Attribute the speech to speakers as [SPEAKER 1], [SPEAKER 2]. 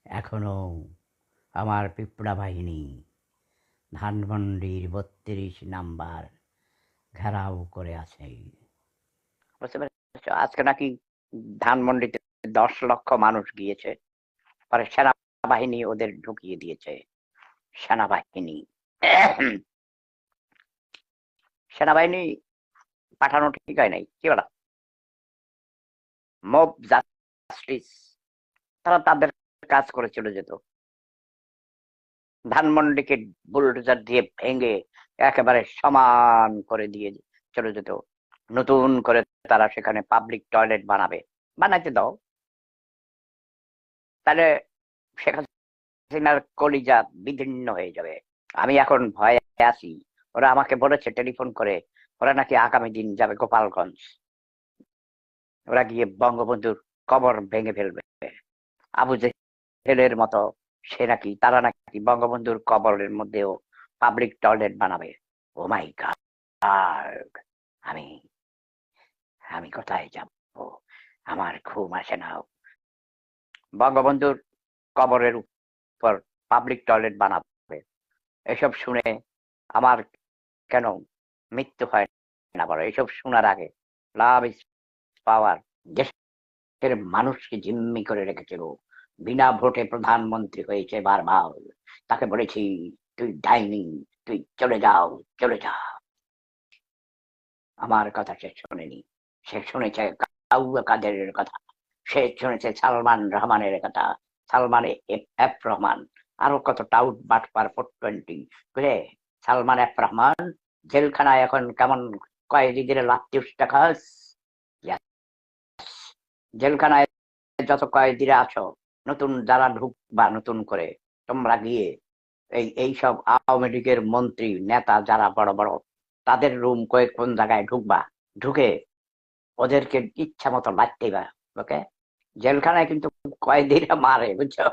[SPEAKER 1] এখনো আমার পিঁপড়া বাহিনী ধানমন্ডির ৩২ নাম্বার ঘেরাও করে আছে। বুঝতে পেরেছ? আজকে নাকি ধানমন্ডিতে ১০ লক্ষ মানুষ গিয়েছে, পরে সেনাবাহিনী ওদের ঢুকিয়ে দিয়েছে। সেনাবাহিনী সেনাবাহিনী পাঠানো ঠিক হয় নাই, কি বলা, মব জাস্টিস, তারা তাদের কাজ করে চলে যেত। ধানমন্ডিকে বুলডোজার দিয়ে ভেঙে একেবারে সমান করে দিয়ে চলে যেত। নতুন করে তারা সেখানে পাবলিক টয়লেট বানাইতে দাও, তাহলে শেখ হাসিনার কলিজা বিদীর্ণ হয়ে যাবে। আমি এখন ভয়ে আছি। ওরা আমাকে বলেছে টেলিফোন করে, ওরা নাকি আগামী দিন যাবে গোপালগঞ্জ। ওরা গিয়ে বঙ্গবন্ধুর কবর ভেঙে ফেলবে। আবু জেহেলের মতো তারা নাকি বঙ্গবন্ধুর কবরের মধ্যেও পাবলিক টয়লেট বানাবে। ও মাই গড! আমি আমি কোথায় যাব? আমার ঘুম আসে না। বঙ্গবন্ধুর কবরের উপর পাবলিক টয়লেট বানাবে, এসব শুনে আমার কেন মৃত্যু হয় না বলো? এসব শোনার আগে লাভ ইজ পাওয়ার দেশের মানুষকে জিম্মি করে রেখেছিল। বিনা ভোটে প্রধানমন্ত্রী হয়েছে বারবার। তাকে বলেছি, তুই ডাইনি, তুই চলে যাও, চলে যা। আমার কথা সে শোনেনি। সে শুনেছে কাউয়া কাদেরের কথা, সে শুনেছে সালমান রহমানের কথা, সালমান এফ রহমান, আরো কত টাউট বাটপার 420 বুঝলে। সালমান এফ রহমান জেলখানায় এখন কেমন কয়েদিদের লাত্তি উষ্টা খাস। Yes, জেলখানায় যত কয়েদিরা আছো, নতুন যারা ঢুকবা নতুন করে, তোমরা গিয়ে এইসব আওয়ামী লীগের মন্ত্রী নেতা যারা বড় বড়, তাদের রুম কোন জায়গায় ঢুকবা, ঢুকে ওদেরকে ইচ্ছা মতো লাগতেই বা। ওকে, জেলখানায় কিন্তু কয়েদিরা মারে, বুঝছো?